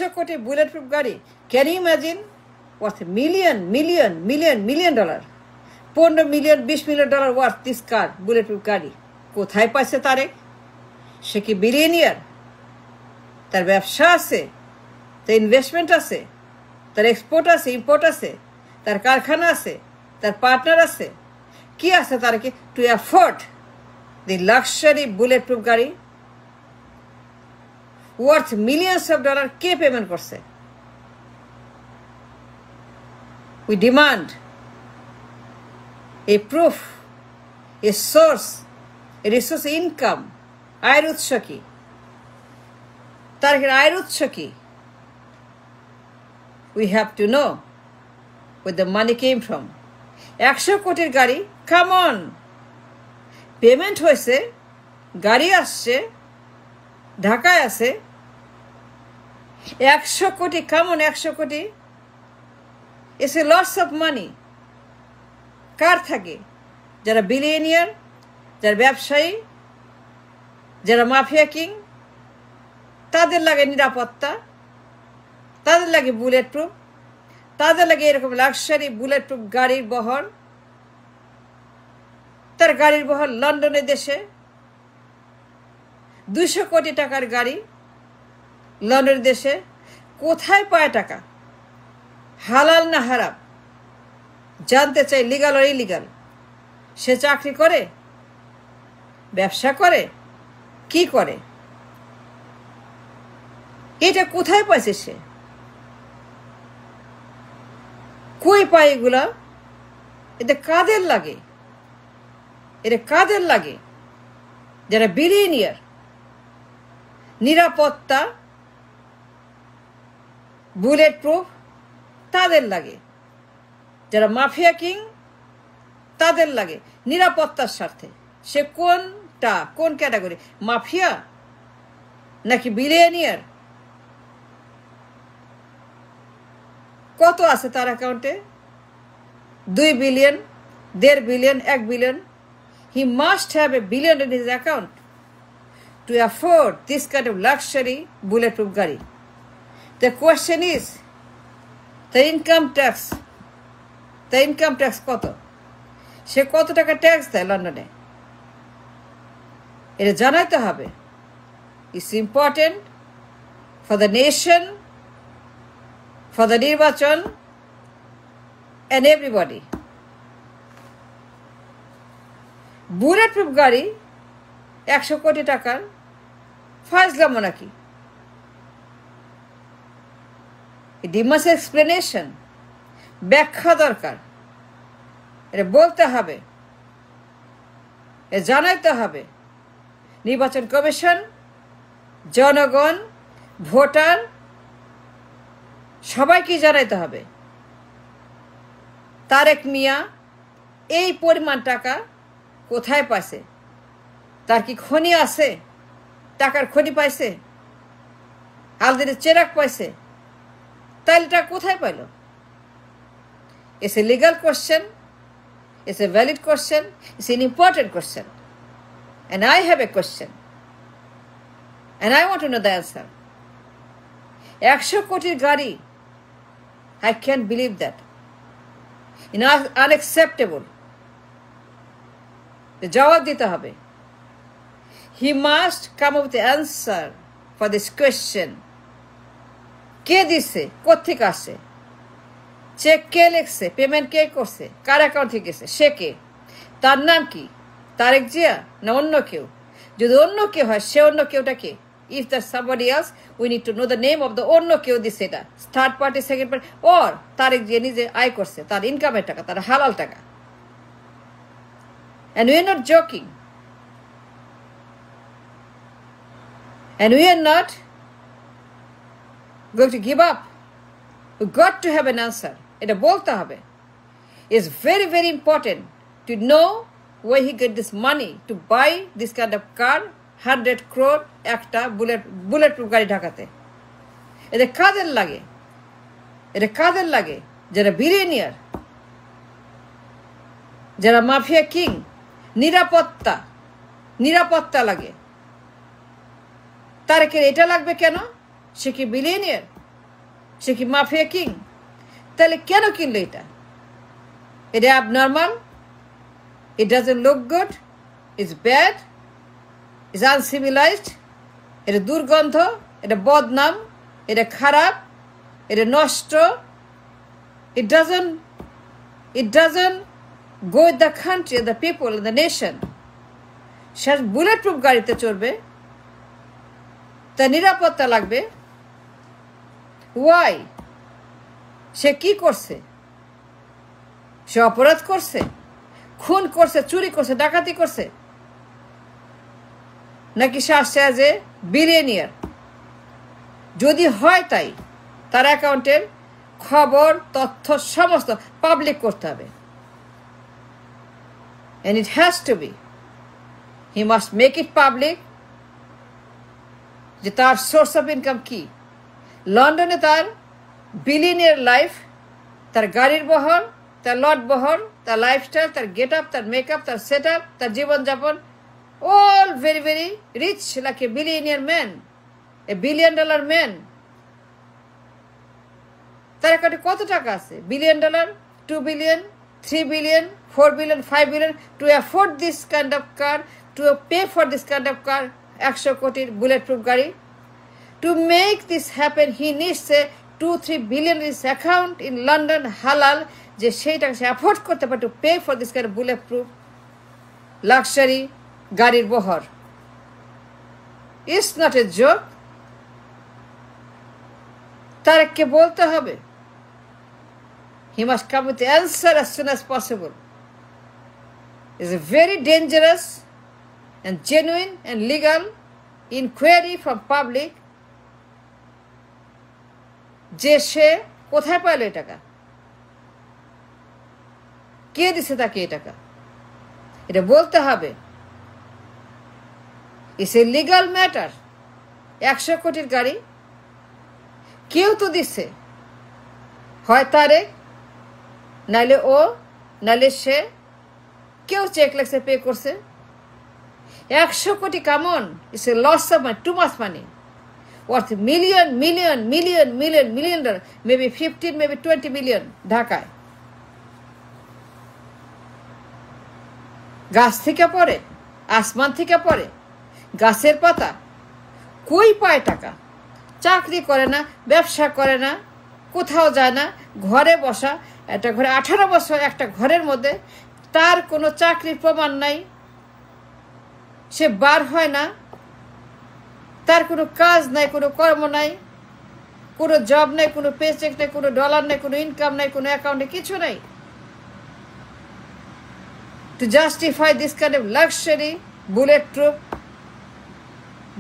100 crore bullet proof গাড়ি, can you imagine? Worth million dollar, 15 million 20 million dollar worth this car, bullet proof গাড়ি। কোথায় পাইছে তারেক? সে কি billionaire? তার ব্যবসা আছে, তার ইনভেস্টমেন্ট আছে, তার এক্সপোর্ট আছে, ইম্পোর্ট আছে, তার কারখানা আছে, তার পার্টনার আছে। কি আছে তার কি to afford the luxury bullet proof গাড়ি ওয়ার্থ মিলিয়ন্স অফ ডলার? কে পেমেন্ট করছে? We demand a proof, a source, a resource, income. আয়ের উৎস কি? তারেকের আয়ের উৎস কি? We have to know where the money came from. 100 কোটির গাড়ি, কাম অন, পেমেন্ট হয়েছে, গাড়ি আসছে, ঢাকায় আছে। 100 কোটি, কাম অন, 100 কোটি। এসে লটস অফ মানি কার থাকে? যারা বিলিয়নিয়ার, যারা ব্যবসায়ী, যারা মাফিয়া কিং, তাদের লাগে নিরাপত্তা, তাদের লাগে বুলেট প্রুফ, তাদের লাগে এরকম লাক্সারি বুলেট প্রুফ গাড়ির বহর। তার গাড়ির বহর লন্ডনের দেশে 200 কোটি টাকার গাড়ি, লন্ডনের দেশে। কোথায় পায় টাকা? হালাল না হারাম জানতে চাই, লিগাল আর ইলিগাল। সে চাকরি করে, ব্যবসা করে, কি করে? এটা কোথায় পাইছে সে? কই পায় এগুলা? এটা কাদের লাগে? এটা কাদের লাগে? যারা বিলিয়নিয়ার, নিরাপত্তা, বুলেট প্রুফ, তাদের লাগে। যারা মাফিয়া কিং, তাদের লাগে নিরাপত্তার স্বার্থে। সে কোনটা, কোন ক্যাটাগরি? মাফিয়া নাকি বিলিয়নিয়ার? কত আছে তার অ্যাকাউন্টে? 2 billion, 1.5 billion, 1 billion. He must have a billion in his account to afford this kind of luxury bullet proof গাড়ি। The question is, the income tax কত? সে কত টাকা ট্যাক্স দেয় লন্ডনে? এটা জানাইতে হবে। It's important for the nation, for the নির্বাচন, and everybody. বুলেট প্রুফ গাড়ি 100 কোটি টাকার ফাজলামো নাকি? ডিমাস এক্সপ্লেনেশন, ব্যাখ্যা দরকার। এটা বলতে হবে, এটা জানাইতে হবে। নির্বাচন কমিশন, জনগণ, ভোটার সবাইকে জানাইতে হবে তারেক মিয়া এই পরিমাণ টাকা কোথায় পাইছে। তার কি খনি আছে? টাকার খনি পাইছে? আলদিনের চেরাক পাইছে? তাহলে টাকা কোথায় pile? It's a legal question, it's a valid question, it's an important question, and I have a question and I want to know the answer. 100 কোটির গাড়ি, I can't believe that. Unacceptable. জবাব দিতে হবে। He must come up with the answer for this question. কে দিছে? কোত্থেকে আসছে? Check কে লিখছে? Payment কে করছে? কার অ্যাকাউন্ট থেকে গেছে? সে কে? তার নাম কি? তারেক জিয়া না অন্য কেউ? যদি অন্য কেউ হয়, সে অন্য কেউটা কে? If there's somebody else, we need to know the name of the অন্য কেউ দিছে, এটা থার্ড পার্টি, সেকেন্ড পার্টি, ওর তারেক জিয়া নিজে আয় করছে, তার ইনকামের টাকা, তার হালাল টাকা। And we are not joking. And we are not going to give up. We got to have an answer. এটা বলতে হবে। It's very, very important to know where he get this money to buy this kind of car, 100 crore একটা bullet proof গাড়ি ঢাকাতে। এটা কাদের লাগে? এটা কাদের লাগে? যারা বিলিয়নিয়ার, যারা মাফিয়া কিং। নিরাপত্তা লাগে। তারেকের এটা লাগবে কেন? সে কি বিলিয়নিয়ার? সে কি মাফিয়া কিং? তাহলে কেন কিনলো এটা? এটা abnormal, it doesn't look good, it's bad, it's uncivilised, এটা দুর্গন্ধ, এটা বদনাম, এটা খারাপ, এটা নষ্ট। It doesn't go with the country, the people, the nation. Say bullet proof গাড়িতে চড়বে, তার নিরাপত্তা লাগবে। ওয়াই? সে কি করছে? সে অপরাধ করছে, খুন করছে, চুরি করছে, ডাকাতি করছে, নাকি সে আসছে অ্যাজ এ বিলিয়নিয়ার? যদি হয় তাই, তার অ্যাকাউন্টের খবর তথ্য সমস্ত পাবলিক করতে হবে। And it has to be. He must make it public যে তার সোর্স অফ ইনকাম কি। লন্ডনে তার বিলিয়নিয়ার লাইফ, তার গাড়ির বহর, তার লট বহর, তার লাইফস্টাইল, তার গেট আপ, তার মেকআপ, তার সেট আপ, তার জীবনযাপন, all very very rich, like a billionaire man, a $1 billion man. তার অ্যাকাউন্টে কত টাকা আছে? $1 billion, $2 billion, $3 billion, $4 billion, $5 billion, to afford this kind of car, to pay for this kind of car, 100 কোটির bullet proof গাড়ি। To make this happen, he needs a 2-3 billion in his account in London, halal, যে সেই টাকা সে afford করতে পারে, to pay for this kind of bullet proof luxury গাড়ির বহর। It's not a joke. তারেককে বলতে হবে, he must come with the answer as soon as possible. It's a very dangerous and genuine and legal inquiry from public যে সে কোথায় pile এই টাকা, কে দিছে তাকে এই টাকা, এটা বলতে হবে। It's a legal matter. 100 কোটির গাড়ি কেউ তো দিচ্ছে, হয় তারেক, নাইলে ও, নাইলে সে, কেউ চেক লেখছে, পে করছে। 100 crore come on, it's a loss of money, too much money, worth million dollar, maybe 15, maybe 20 million ঢাকায়। গাছ থেকে পড়ে, আসমান থেকে পড়ে, গাছের পাতা, কই পায় টাকা? চাকরি করে না, ব্যবসা করে না, কোথাও যায় না, ঘরে বসা। একটা ঘরে 18 বছর একটা ঘরের মধ্যে, তার কোনো চাকরির প্রমাণ নাই, সে বার হয় না, তার কোনো কাজ নাই, কোনো কর্ম নাই, কোনো জব নাই, কোনো পেচেক নাই, কোনো ডলার নাই, কোনো ইনকাম নাই, কোনো অ্যাকাউন্টে কিছু নাই। To justify this kind of luxury bulletproof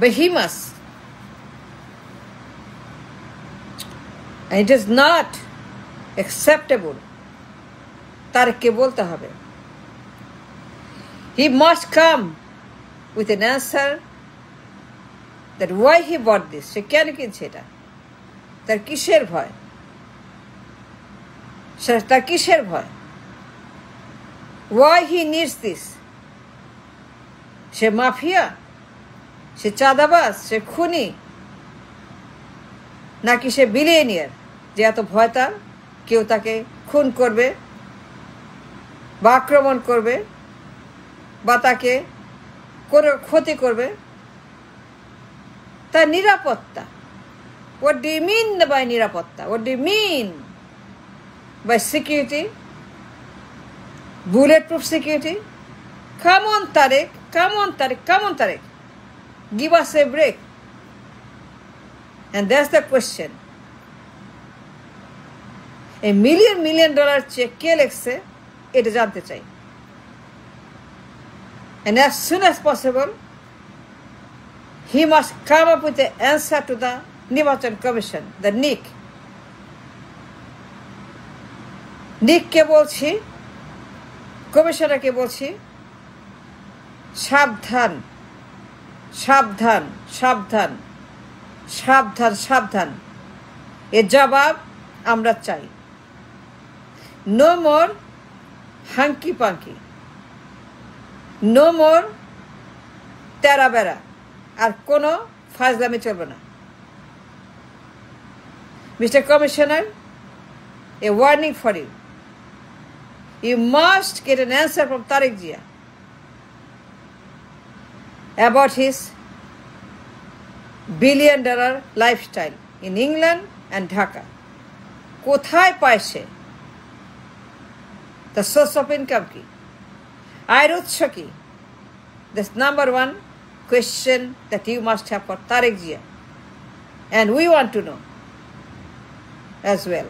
behemoth, and it is not acceptable. তারকে বলতে হবে, he must come with an answer that why he bought this. সে কেন কিনছে এটা? তার কিসের ভয়? তার কিসের ভয়? Why he needs this? সে মাফিয়া, সে চাঁদাবাজ, সে খুনি, নাকি সে বিলিয়নিয়ার যে এত ভয় তার কেউ তাকে খুন করবে বা আক্রমণ করবে বা তাকে কোনো ক্ষতি করবে? তার নিরাপত্তা। What do you mean by নিরাপত্তা? What do you mean by security? Bulletproof security? Come on, Tarek. Come on, Tarek. Come on, Tarek. Give us a break. And that's the question. A $1 million check কে লেখছে এটা জানতে চাই। And as soon as possible, he must come up with the answer to the নির্বাচন commission, the NIC. NIC-কে বলছি, কমিশনারকে বলছি, সাবধান সাবধান সাবধান সাবধান সাবধান, এর জবাব আমরা চাই। No more hanky panky, no more তেরা বেড়া, আর কোনো ফাজলামি চলবে না। Mr. Commissioner, a warning for you. You must get an answer from Tariq Jia about his billion-dollar lifestyle in England and Dhaka. কোথায় পায় সে? The source of income কি? আয়ের উৎস কি? That's number one question that you must have for Tariq Jia. And we want to know as well.